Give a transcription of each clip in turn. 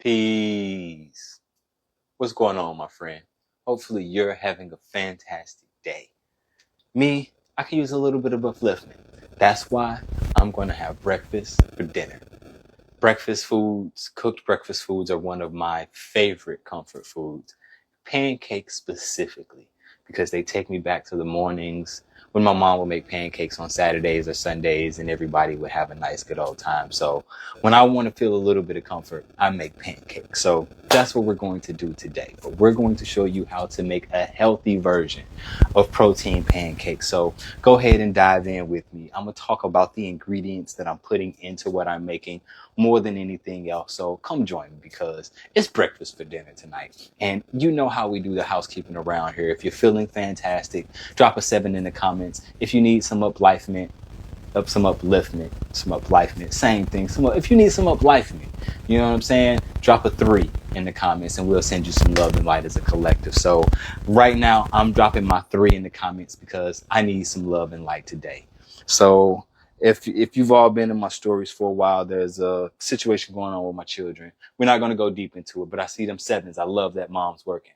Peace. What's going on, my friend? Hopefully you're having a fantastic day. Me, I can use a little bit of upliftment. That's why I'm going to have breakfast for dinner. Cooked breakfast foods are one of my favorite comfort foods. Pancakes specifically, because they take me back to the mornings when my mom would make pancakes on Saturdays or Sundays and everybody would have a nice good old time. So when I want to feel a little bit of comfort, I make pancakes. So that's what we're going to do today. But we're going to show you how to make a healthy version of protein pancakes. So go ahead and dive in with me. I'm going to talk about the ingredients that I'm putting into what I'm making more than anything else. So come join me because it's breakfast for dinner tonight. And you know how we do the housekeeping around here. If you're feeling fantastic, drop a 7 in the comments. If you need some upliftment, same thing. If you need some upliftment, you know what I'm saying? Drop a 3 in the comments and we'll send you some love and light as a collective. So right now I'm dropping my 3 in the comments because I need some love and light today. So if you've all been in my stories for a while, there's a situation going on with my children. We're not going to go deep into it, but I see them 7s. I love that mom's working.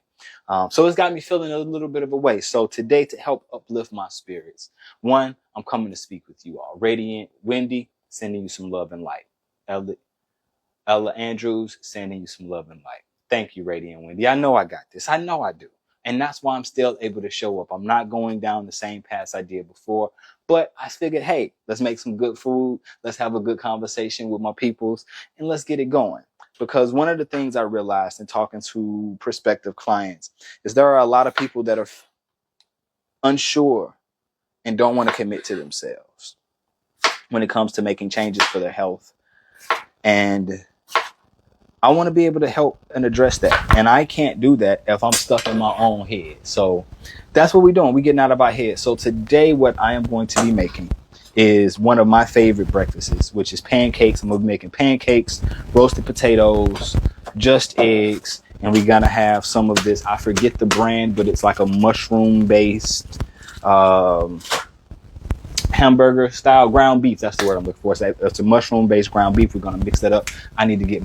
So it's got me feeling a little bit of a way. So today, to help uplift my spirits, one, I'm coming to speak with you all. Radiant Wendy, sending you some love and light. Ella Andrews, sending you some love and light. Thank you, Radiant Wendy. I know I got this. I know I do. And that's why I'm still able to show up. I'm not going down the same path I did before. But I figured, hey, let's make some good food. Let's have a good conversation with my peoples and let's get it going. Because one of the things I realized in talking to prospective clients is there are a lot of people that are unsure and don't want to commit to themselves when it comes to making changes for their health. And I want to be able to help and address that. And I can't do that if I'm stuck in my own head. So that's what we're doing. We're getting out of our head. So today what I am going to be making is one of my favorite breakfasts, which is pancakes. I'm going to be making pancakes, roasted potatoes, just eggs. And we're going to have some of this. I forget the brand, but it's like a mushroom-based hamburger style ground beef. That's the word I'm looking for. It's a mushroom based ground beef. We're going to mix that up. I need to get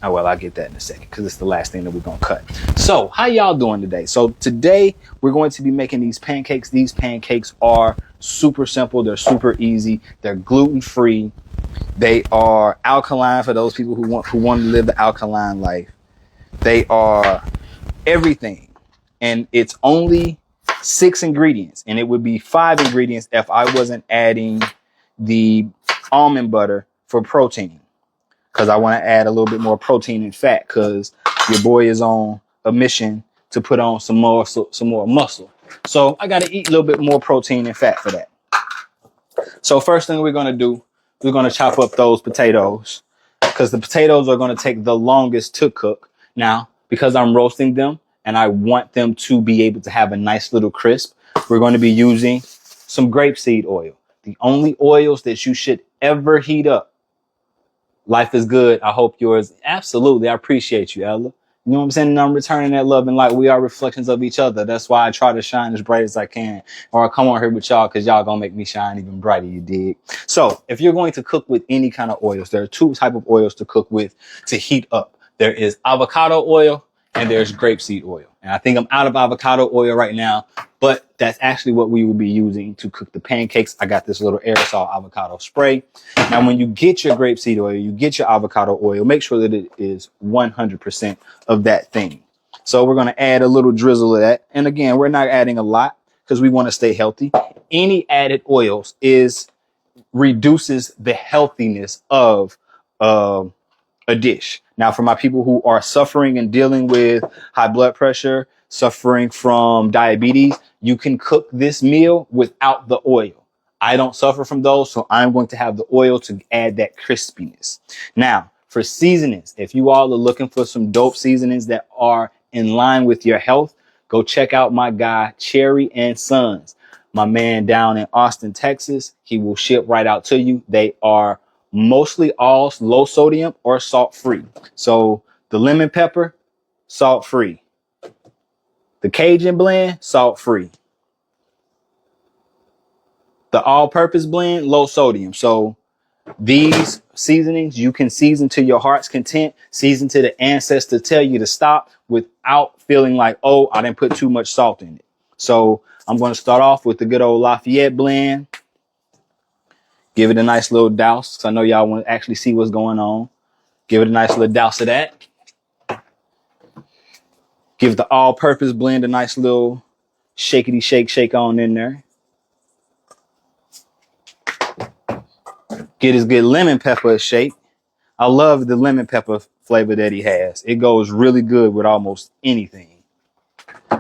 I'll get that in a second because it's the last thing that we're going to cut. So how y'all doing today? So today we're going to be making these pancakes. These pancakes are super simple. They're super easy. They're gluten-free. They are alkaline for those people who want to live the alkaline life. They are everything. And it's only 6 ingredients, and it would be 5 ingredients if I wasn't adding the almond butter for protein, because I want to add a little bit more protein and fat because your boy is on a mission to put on some more muscle. So I got to eat a little bit more protein and fat for that. So first thing we're going to do, we're going to chop up those potatoes because the potatoes are going to take the longest to cook. Now, because I'm roasting them, and I want them to be able to have a nice little crisp, we're going to be using some grapeseed oil. The only oils that you should ever heat up. Life is good. I hope yours. Absolutely. I appreciate you, Ella. You know what I'm saying? And I'm returning that love and light. We are reflections of each other. That's why I try to shine as bright as I can. Or I come on here with y'all because y'all going to make me shine even brighter, you dig? So if you're going to cook with any kind of oils, there are 2 types of oils to cook with to heat up. There is avocado oil and there's grapeseed oil. And I think I'm out of avocado oil right now, but that's actually what we will be using to cook the pancakes. I got this little aerosol avocado spray. Now, when you get your grapeseed oil, you get your avocado oil, make sure that it is 100% of that thing. So we're going to add a little drizzle of that. And again, we're not adding a lot because we want to stay healthy. Any added oils reduces the healthiness of a dish. Now, for my people who are suffering and dealing with high blood pressure, suffering from diabetes, you can cook this meal without the oil. I don't suffer from those, so I'm going to have the oil to add that crispiness. Now, for seasonings, if you all are looking for some dope seasonings that are in line with your health, go check out my guy, Cherry and Sons. My man down in Austin, Texas. He will ship right out to you. They are mostly all low sodium or salt free. So the lemon pepper, salt free. The Cajun blend, salt free. The all purpose blend, low sodium. So These seasonings you can season to your heart's content, season to the ancestors tell you to stop without feeling like, oh, I didn't put too much salt in it. So I'm going to start off with the good old Lafayette blend. Give it a nice little douse. So I know y'all want to actually see what's going on. Give it a nice little douse of that. Give the all-purpose blend a nice little shakety shake on in there. Get his good lemon pepper a shake. I love the lemon pepper flavor that he has. It goes really good with almost anything.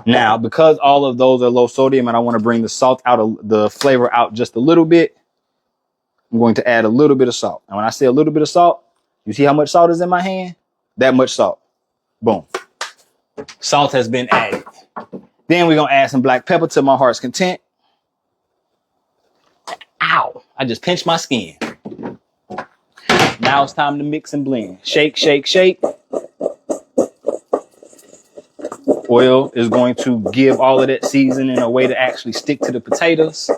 Now, because all of those are low sodium and I want to bring the salt out of the flavor out just a little bit, I'm going to add a little bit of salt. And when I say a little bit of salt, you see how much salt is in my hand? That much salt. Boom. Salt has been added. Then we're going to add some black pepper to my heart's content. Ow, I just pinched my skin. Now it's time to mix and blend. Shake, shake, shake. Oil is going to give all of that seasoning a way to actually stick to the potatoes.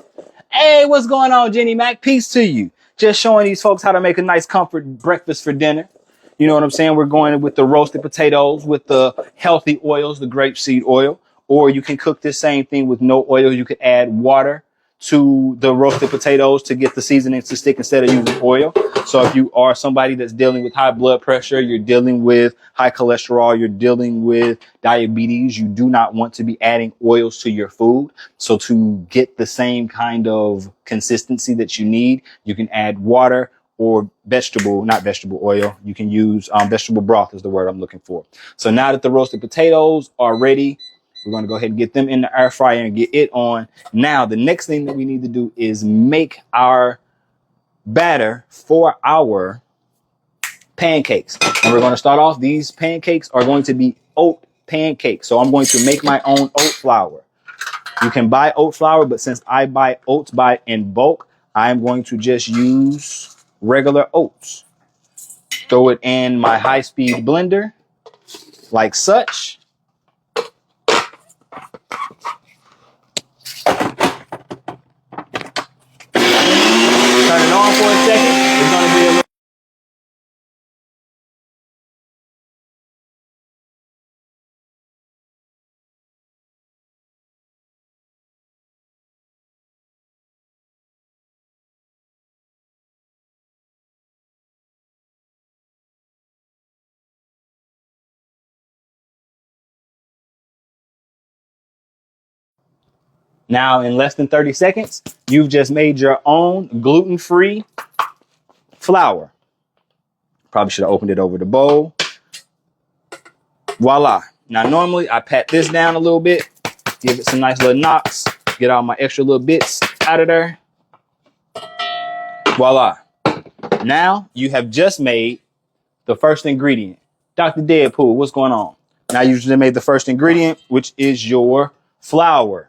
Hey, what's going on, Jenny Mac? Peace to you. Just showing these folks how to make a nice comfort breakfast for dinner. You know what I'm saying? We're going with the roasted potatoes with the healthy oils, the grapeseed oil. Or you can cook this same thing with no oil. You could add water to the roasted potatoes to get the seasonings to stick instead of using oil. So if you are somebody that's dealing with high blood pressure, you're dealing with high cholesterol, you're dealing with diabetes, you do not want to be adding oils to your food. So to get the same kind of consistency that you need, you can add water or not vegetable oil. You can use vegetable broth is the word I'm looking for. So now that the roasted potatoes are ready, we're going to go ahead and get them in the air fryer and get it on. Now, the next thing that we need to do is make our batter for our pancakes. And we're going to start off. These pancakes are going to be oat pancakes. So I'm going to make my own oat flour. You can buy oat flour, but since I buy oats in bulk, I'm going to just use regular oats. Throw it in my high-speed blender like such. Turn it on for a second. It's going to be a little. Now, in less than 30 seconds, you've just made your own gluten-free flour. Probably should have opened it over the bowl. Voila. Now, normally I pat this down a little bit, give it some nice little knocks, get all my extra little bits out of there. Voila. Now you have just made the first ingredient. Dr. Deadpool, what's going on? Now you just made the first ingredient, which is your flour.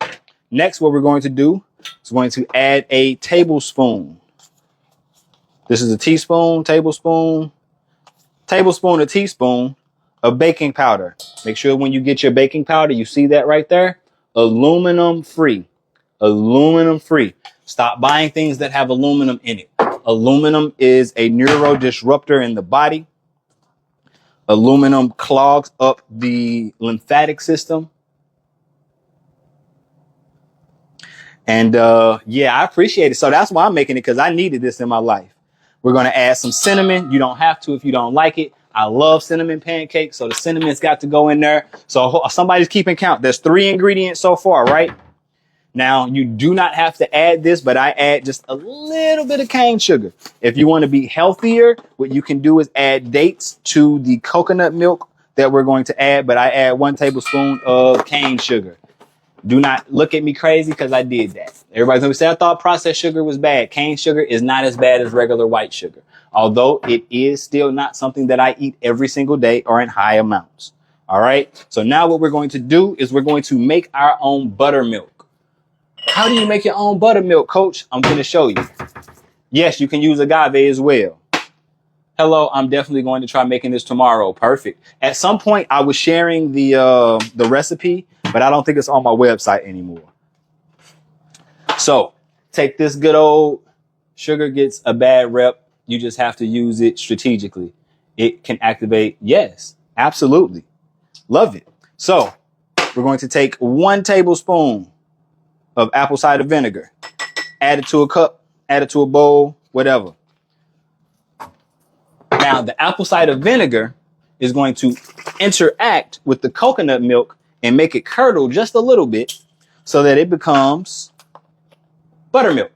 Next, what we're going to do is going to add a tablespoon. This is a teaspoon, tablespoon, a teaspoon of baking powder. Make sure when you get your baking powder, you see that right there? Aluminum free. Aluminum free. Stop buying things that have aluminum in it. Aluminum is a neurodisruptor in the body. Aluminum clogs up the lymphatic system. And yeah, I appreciate it. So that's why I'm making it, because I needed this in my life. We're going to add some cinnamon. You don't have to if you don't like it. I love cinnamon pancakes, so the cinnamon's got to go in there. So somebody's keeping count. There's 3 ingredients so far, right? Now, you do not have to add this, but I add just a little bit of cane sugar. If you want to be healthier, what you can do is add dates to the coconut milk that we're going to add, but I add 1 tablespoon of cane sugar. Do not look at me crazy because I did that. Everybody's going to say, I thought processed sugar was bad. Cane sugar is not as bad as regular white sugar, although it is still not something that I eat every single day or in high amounts. All right. So now what we're going to do is we're going to make our own buttermilk. How do you make your own buttermilk, coach? I'm going to show you. Yes, you can use agave as well. Hello, I'm definitely going to try making this tomorrow. Perfect. At some point, I was sharing the recipe, but I don't think it's on my website anymore. So take this good old sugar gets a bad rep. You just have to use it strategically. It can activate. Yes, absolutely. Love it. So we're going to take 1 tablespoon of apple cider vinegar, add it to a cup, add it to a bowl, whatever. Now, the apple cider vinegar is going to interact with the coconut milk and make it curdle just a little bit so that it becomes buttermilk.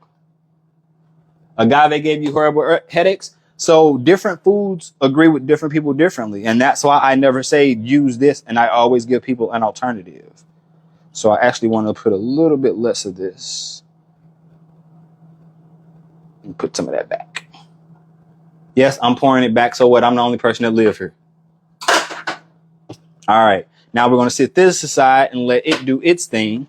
Agave gave you horrible headaches. So different foods agree with different people differently. And that's why I never say use this. And I always give people an alternative. So I actually want to put a little bit less of this and put some of that back. Yes, I'm pouring it back. So what? I'm the only person that lives here. All right. Now we're going to sit this aside and let it do its thing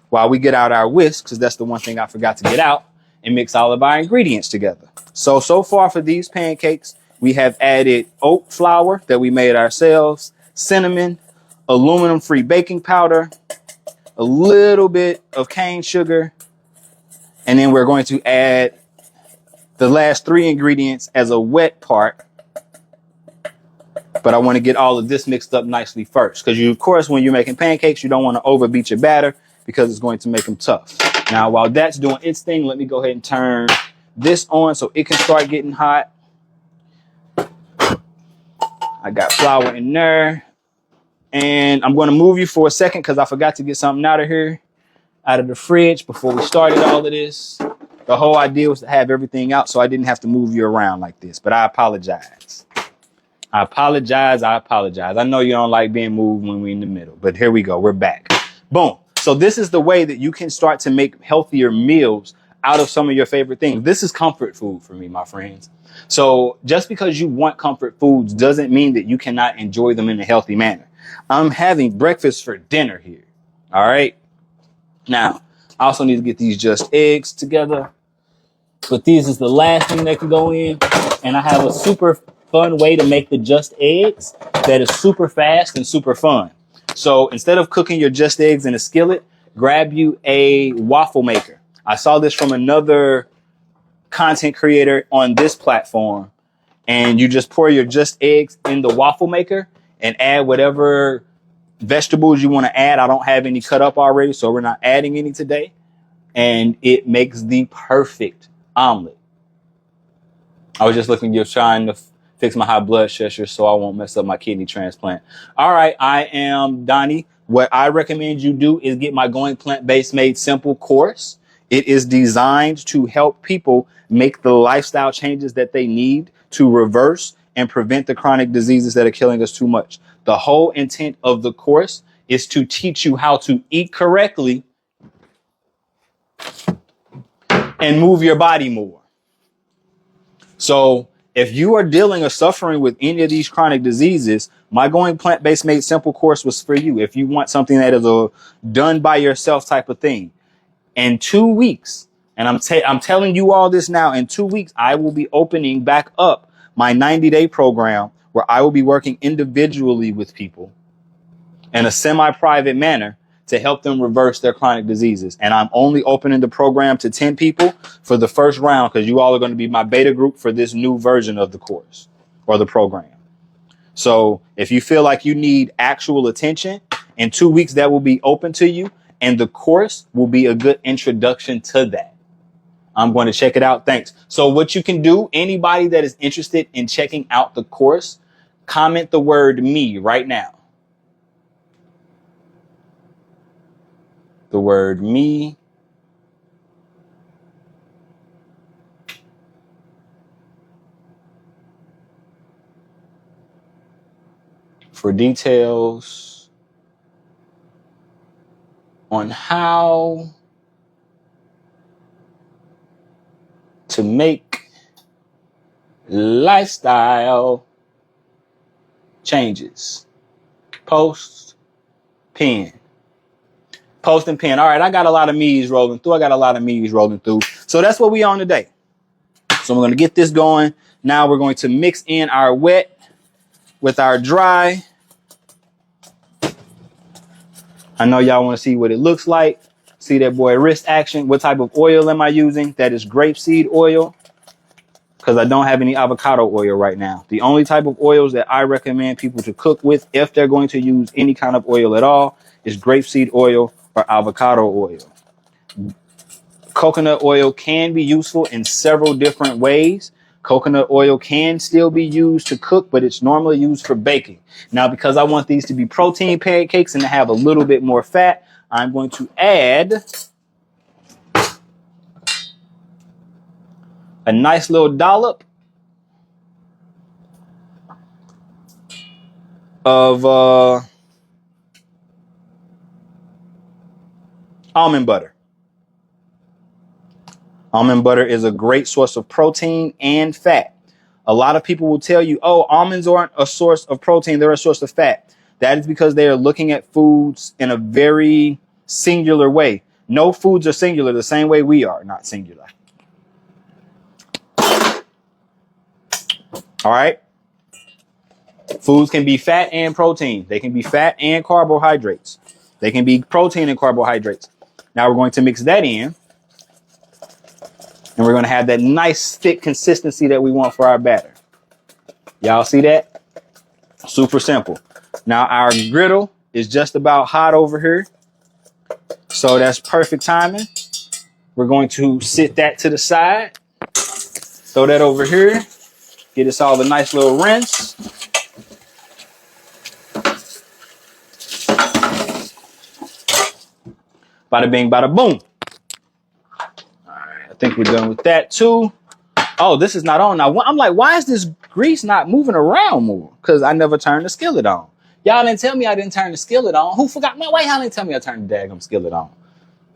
while we get out our whisk, because that's the one thing I forgot to get out, and mix all of our ingredients together. So far for these pancakes, we have added oat flour that we made ourselves, cinnamon, aluminum-free baking powder, a little bit of cane sugar, and then we're going to add the last 3 ingredients as a wet part. But I want to get all of this mixed up nicely first, because of course, when you're making pancakes, you don't want to overbeat your batter because it's going to make them tough. Now, while that's doing its thing, let me go ahead and turn this on so it can start getting hot. I got flour in there. And I'm going to move you for a second because I forgot to get something out of here, out of the fridge before we started all of this. The whole idea was to have everything out so I didn't have to move you around like this. But I apologize. I apologize. I know you don't like being moved when we're in the middle, but here we go. We're back. Boom. So this is the way that you can start to make healthier meals out of some of your favorite things. This is comfort food for me, my friends. So just because you want comfort foods doesn't mean that you cannot enjoy them in a healthy manner. I'm having breakfast for dinner here. All right. Now, I also need to get these just eggs together, but these is the last thing that can go in. And I have a super fun way to make the just eggs that is super fast and super fun. So instead of cooking your just eggs in a skillet, grab you a waffle maker. I saw this from another content creator on this platform, and you just pour your just eggs in the waffle maker and add whatever vegetables you want to add. I don't have any cut up already, so we're not adding any today. And it makes the perfect omelet. I was just trying to fix my high blood pressure so I won't mess up my kidney transplant. All right, I am Donnie. What I recommend you do is get my Going Plant-Based Made Simple course. It is designed to help people make the lifestyle changes that they need to reverse and prevent the chronic diseases that are killing us too much. The whole intent of the course is to teach you how to eat correctly and move your body more. So if you are dealing or suffering with any of these chronic diseases, my Going Plant-Based Made Simple course was for you. If you want something that is a done by yourself type of thing. In 2 weeks, and I'm telling you all this now, in 2 weeks, I will be opening back up my 90-day program where I will be working individually with people in a semi-private manner to help them reverse their chronic diseases. And I'm only opening the program to 10 people for the first round because you all are going to be my beta group for this new version of the course or the program. So if you feel like you need actual attention, in 2 weeks, that will be open to you. And the course will be a good introduction to that. I'm going to check it out. Thanks. So what you can do, anybody that is interested in checking out the course, comment the word me right now. The word me. For details on how to make lifestyle changes. Post, pin. Post and pin. All right, I got a lot of me's rolling through. So that's what we on today. So we're going to get this going. Now we're going to mix in our wet with our dry. I know y'all want to see what it looks like. See that boy wrist action. What type of oil am I using? That is grapeseed oil. because I don't have any avocado oil right now. The only type of oils that I recommend people to cook with, if they're going to use any kind of oil at all, is grapeseed oil or avocado oil. Coconut oil can be useful in several different ways. Coconut oil can still be used to cook, but it's normally used for baking. Now, because I want these to be protein pancakes and to have a little bit more fat, I'm going to add a nice little dollop of almond butter. Almond butter is a great source of protein and fat. A lot of people will tell you, oh, almonds aren't a source of protein, they're a source of fat. That is because they are looking at foods in a very singular way. No foods are singular the same way we are, not singular. All right. Foods can be fat and protein. They can be fat and carbohydrates. They can be protein and carbohydrates. Now we're going to mix that in. And we're going to have that nice thick consistency that we want for our batter. Y'all see that? Super simple. Now our griddle is just about hot over here. So that's perfect timing. We're going to sit that to the side. Throw that over here. Get us all a nice little rinse. Bada bing, bada boom. All right, I think we're done with that too. Oh, this is not on now. I'm like, why is this grease not moving around more? Because I never turned the skillet on. Y'all didn't tell me I didn't turn the skillet on. Who forgot? Man, why y'all didn't tell me I turned the daggum skillet on?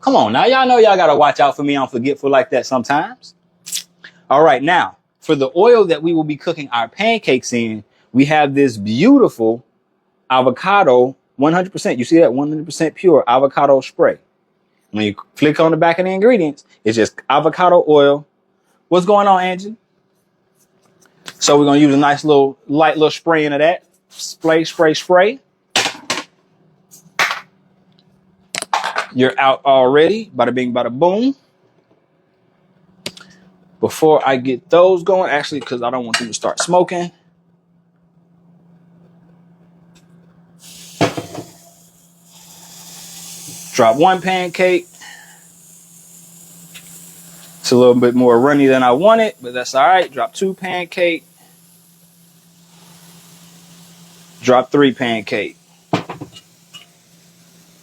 Come on now. Y'all know y'all got to watch out for me. I'm forgetful like that sometimes. All right, now, for the oil that we will be cooking our pancakes in, we have this beautiful avocado, 100%. You see that? 100% pure avocado spray. When you click on the back of the ingredients, it's just avocado oil. What's going on, Angie? So we're going to use a nice little, light little spraying of that. Spray, spray, spray. You're out already. Bada bing, bada boom. Before I get those going, actually, because I don't want them to start smoking. Drop one pancake. It's a little bit more runny than I wanted, but that's all right. Drop two pancake. Drop three pancake.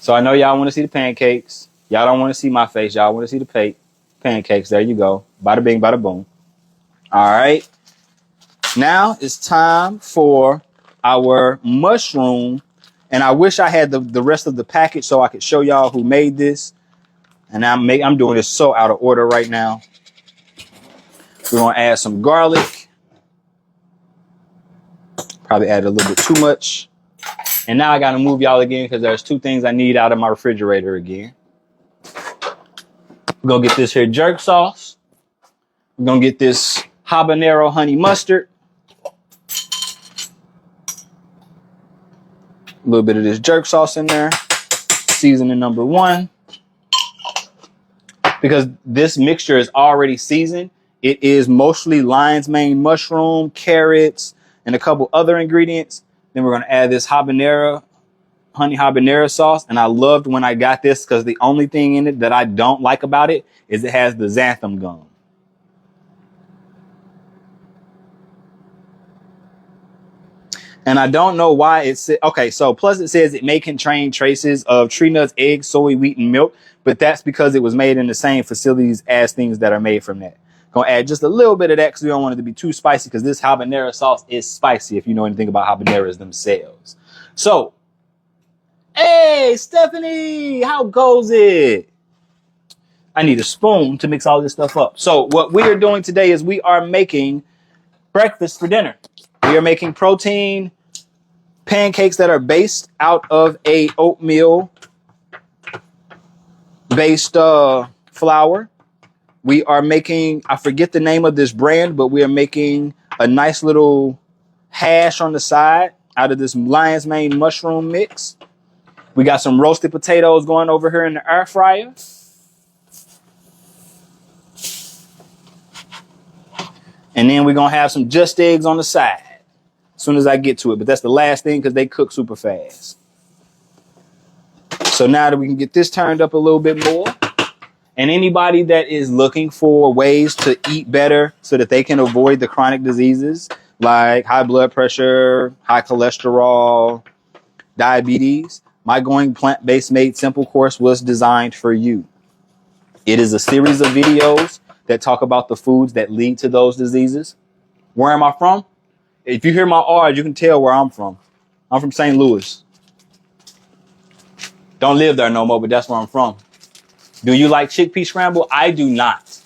So I know y'all want to see the pancakes. Y'all don't want to see my face. Y'all want to see the pancakes. There you go. Bada bing, bada boom. All right. Now it's time for our mushroom. And I wish I had the rest of the package so I could show y'all who made this. And I'm doing this so out of order right now. We're going to add some garlic. Probably add a little bit too much. And now I got to move y'all again because there's two things I need out of my refrigerator again. We're going to get this here jerk sauce. We're going to get this habanero honey mustard. A little bit of this jerk sauce in there. Seasoning number 1. Because this mixture is already seasoned. It is mostly lion's mane mushroom, carrots, and a couple other ingredients. Then we're going to add this honey habanero sauce. And I loved when I got this because the only thing in it that I don't like about it is it has the xanthan gum. And I don't know why it's okay. So plus it says it may contain traces of tree nuts, eggs, soy, wheat, and milk. But that's because it was made in the same facilities as things that are made from that. Gonna add just a little bit of that because we don't want it to be too spicy because this habanero sauce is spicy if you know anything about habaneros themselves. So, hey, Stephanie, how goes it? I need a spoon to mix all this stuff up. So what we are doing today is we are making breakfast for dinner. We are making protein pancakes that are based out of a oatmeal based flour. We are making, I forget the name of this brand, but we are making a nice little hash on the side out of this lion's mane mushroom mix. We got some roasted potatoes going over here in the air fryer. And then we're going to have some just eggs on the side as soon as I get to it. But that's the last thing because they cook super fast. So now that we can get this turned up a little bit more, and anybody that is looking for ways to eat better so that they can avoid the chronic diseases like high blood pressure, high cholesterol, diabetes, my Going Plant-Based Made Simple course was designed for you. It is a series of videos that talk about the foods that lead to those diseases. Where am I from? If you hear my R's, you can tell where I'm from. I'm from St. Louis. Don't live there no more, but that's where I'm from. Do you like chickpea scramble? I do not.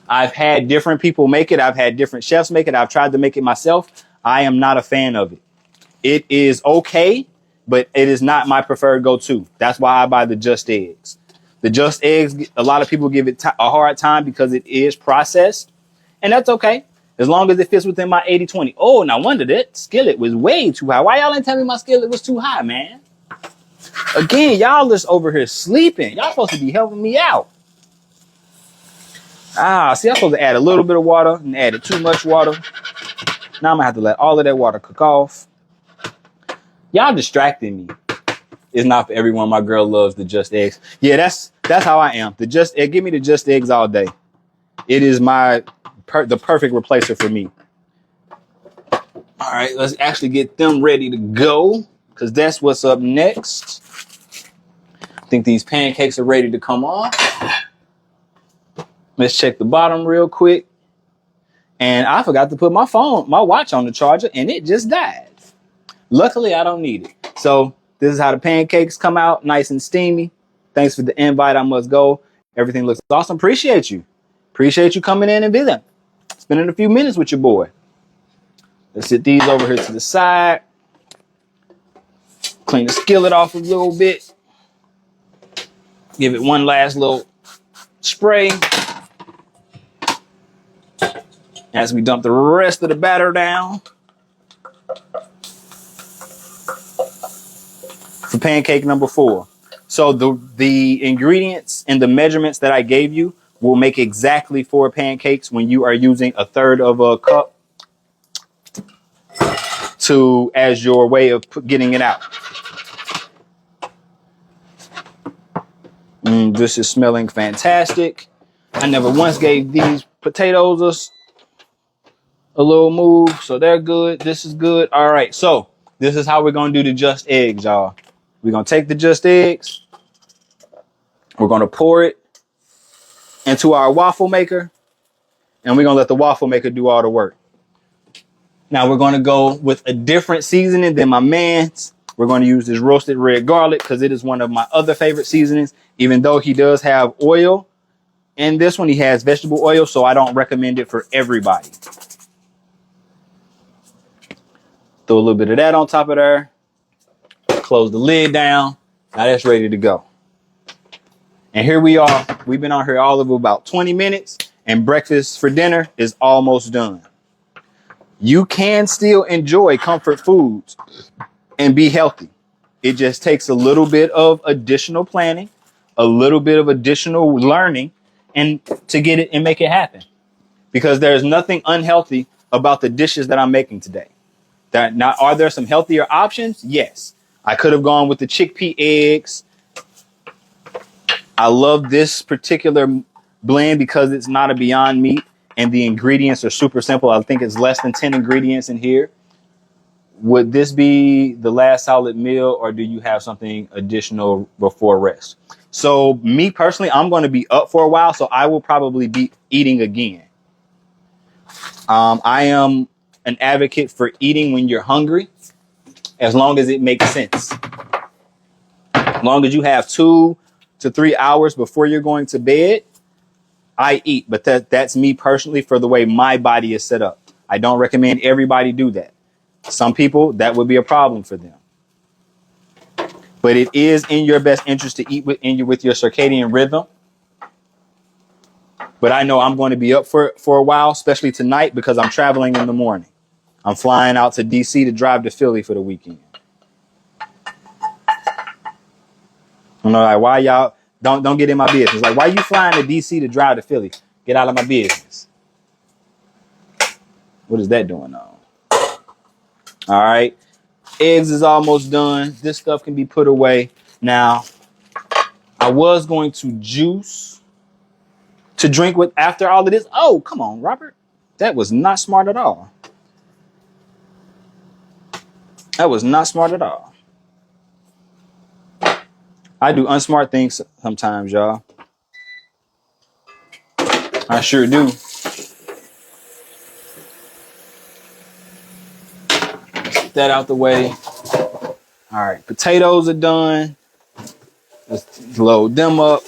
I've had different people make it. I've had different chefs make it. I've tried to make it myself. I am not a fan of it. It is okay, but it is not my preferred go-to. That's why I buy the Just Eggs. The Just Eggs, a lot of people give it a hard time because it is processed. And that's okay, as long as it fits within my 80-20. Oh, no wonder that skillet was way too high. Why y'all ain't telling me my skillet was too high, man? Again, y'all just over here sleeping. Y'all supposed to be helping me out. See, I'm supposed to add a little bit of water and added too much water. Now I'm gonna have to let all of that water cook off. Y'all distracting me. It's not for everyone. My girl loves the Just Eggs. Yeah, that's how I am. The Just Egg, give me the Just Eggs all day. It is the perfect replacer for me. All right, let's actually get them ready to go because that's what's up next. I think these pancakes are ready to come off. Let's check the bottom real quick. And I forgot to put my watch on the charger, and it just died. Luckily, I don't need it. So this is how the pancakes come out, nice and steamy. Thanks for the invite. I must go. Everything looks awesome. Appreciate you. Appreciate you coming in and visiting. Spending a few minutes with your boy. Let's set these over here to the side. Clean the skillet off a little bit. Give it one last little spray. As we dump the rest of the batter down. For pancake number 4. So the ingredients and the measurements that I gave you will make exactly 4 pancakes when you are using 1/3 of a cup as your way of getting it out. This is smelling fantastic. I never once gave these potatoes a little move, so they're good. This is good. All right, so this is how we're going to do the Just Eggs, y'all. We're going to take the Just Eggs. We're going to pour it into our waffle maker, and we're going to let the waffle maker do all the work. Now we're going to go with a different seasoning than my man's. We're going to use this roasted red garlic because it is one of my other favorite seasonings, even though he does have oil. In this one, he has vegetable oil, so I don't recommend it for everybody. Throw a little bit of that on top of there. Close the lid down. Now that's ready to go. And here we are. We've been on here all of about 20 minutes, and breakfast for dinner is almost done. You can still enjoy comfort foods and be healthy. It just takes a little bit of additional planning, a little bit of additional learning, and to get it and make it happen. Because there's nothing unhealthy about the dishes that I'm making today. Now, are there some healthier options? Yes. I could have gone with the chickpea eggs. I love this particular blend because it's not a Beyond Meat and the ingredients are super simple. I think it's less than 10 ingredients in here. Would this be the last solid meal, or do you have something additional before rest? So me personally, I'm going to be up for a while, so I will probably be eating again. I am an advocate for eating when you're hungry, as long as it makes sense. As long as you have 2 to 3 hours before you're going to bed, I eat. But that's me personally for the way my body is set up. I don't recommend everybody do that. Some people, that would be a problem for them. But it is in your best interest to eat with your circadian rhythm. But I know I'm going to be up for a while, especially tonight, because I'm traveling in the morning. I'm flying out to DC to drive to Philly for the weekend. I'm like, why y'all don't get in my business? Like, why you flying to DC to drive to Philly? Get out of my business. What is that doing now? All right. Eggs is almost done. This stuff can be put away. Now, I was going to juice to drink with after all of this. Oh, come on, Robert. That was not smart at all. That was not smart at all. I do unsmart things sometimes, y'all. I sure do. Get that out the way. All right, potatoes are done. Let's load them up.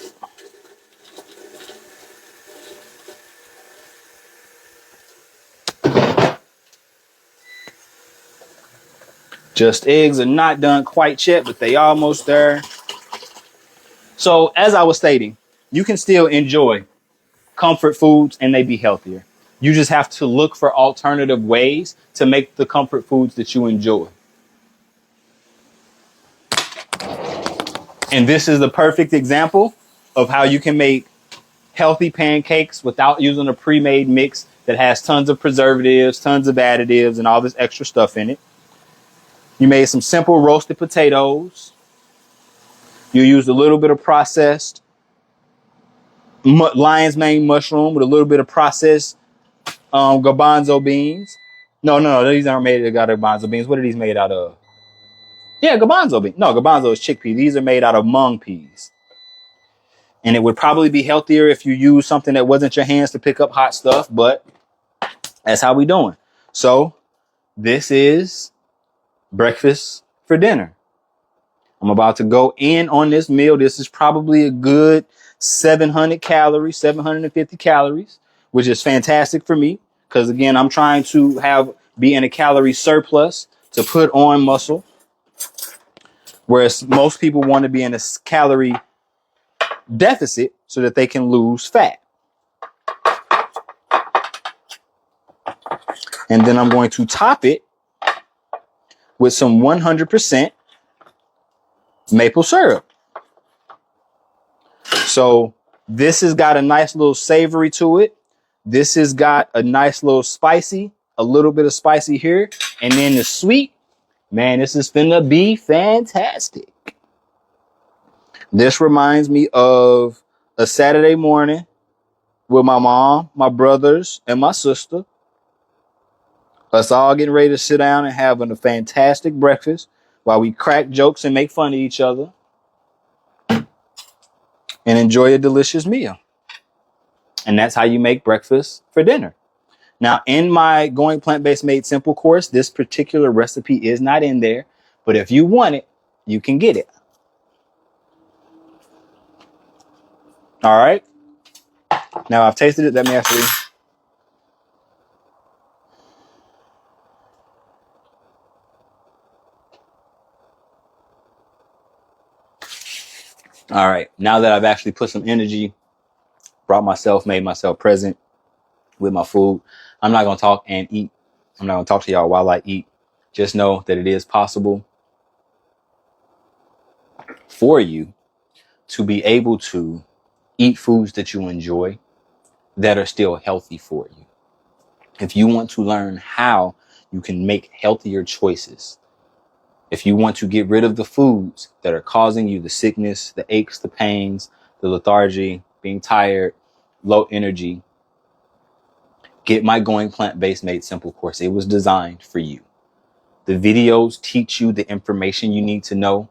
Just eggs are not done quite yet, but they almost there. So as I was stating, you can still enjoy comfort foods and they be healthier. You just have to look for alternative ways to make the comfort foods that you enjoy. And this is the perfect example of how you can make healthy pancakes without using a pre-made mix that has tons of preservatives, tons of additives, and all this extra stuff in it. You made some simple roasted potatoes. You used a little bit of processed lion's mane mushroom with a little bit of processed garbanzo beans. No, these aren't made out of garbanzo beans. What are these made out of? Yeah, garbanzo beans. No, garbanzo is chickpea. These are made out of mung peas. And it would probably be healthier if you use something that wasn't your hands to pick up hot stuff, but that's how we doing. So this is breakfast for dinner. I'm about to go in on this meal. This is probably a good 700 calories, 750 calories, which is fantastic for me. Because again, I'm trying to be in a calorie surplus to put on muscle. Whereas most people want to be in a calorie deficit so that they can lose fat. And then I'm going to top it with some 100% maple syrup. So this has got a nice little savory to it. This has got a nice little spicy, a little bit of spicy here. And then the sweet, man, this is finna be fantastic. This reminds me of a Saturday morning with my mom, my brothers, and my sister. Us all getting ready to sit down and having a fantastic breakfast while we crack jokes and make fun of each other and enjoy a delicious meal. And that's how you make breakfast for dinner. Now, in my Going Plant-Based Made Simple course, this particular recipe is not in there, but if you want it, you can get it. All right. Now I've tasted it. Let me actually. All right. Now that I've actually put some energy, made myself present with my food, I'm not going to talk and eat. I'm not going to talk to y'all while I eat. Just know that it is possible for you to be able to eat foods that you enjoy that are still healthy for you. If you want to learn how you can make healthier choices, if you want to get rid of the foods that are causing you the sickness, the aches, the pains, the lethargy, being tired, low energy, get my Going Plant-Based Made Simple course. It was designed for you. The videos teach you the information you need to know,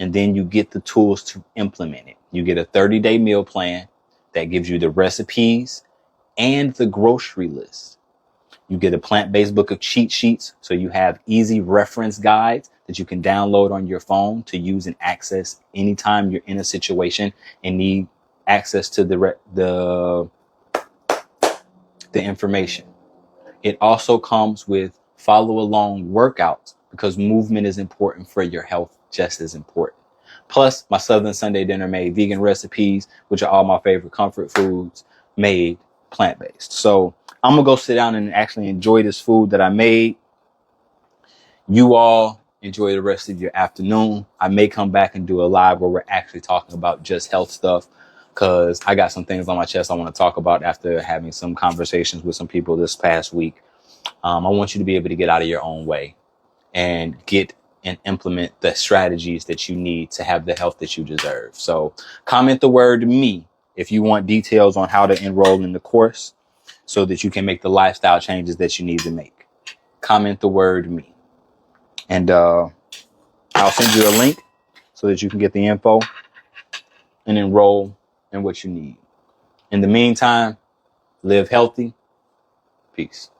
and then you get the tools to implement it. You get a 30-day meal plan that gives you the recipes and the grocery list. You get a plant-based book of cheat sheets, so you have easy reference guides that you can download on your phone to use and access anytime you're in a situation and need access to the information. It also comes with follow along workouts because movement is important for your health, just as important. Plus my Southern Sunday Dinner made vegan recipes, which are all my favorite comfort foods made plant-based. So I'm going to go sit down and actually enjoy this food that I made. You all enjoy the rest of your afternoon. I may come back and do a live where we're actually talking about just health stuff because I got some things on my chest I want to talk about after having some conversations with some people this past week. I want you to be able to get out of your own way and get and implement the strategies that you need to have the health that you deserve. So comment the word me if you want details on how to enroll in the course so that you can make the lifestyle changes that you need to make. Comment the word me. And I'll send you a link so that you can get the info and enroll in what you need. In the meantime, live healthy. Peace.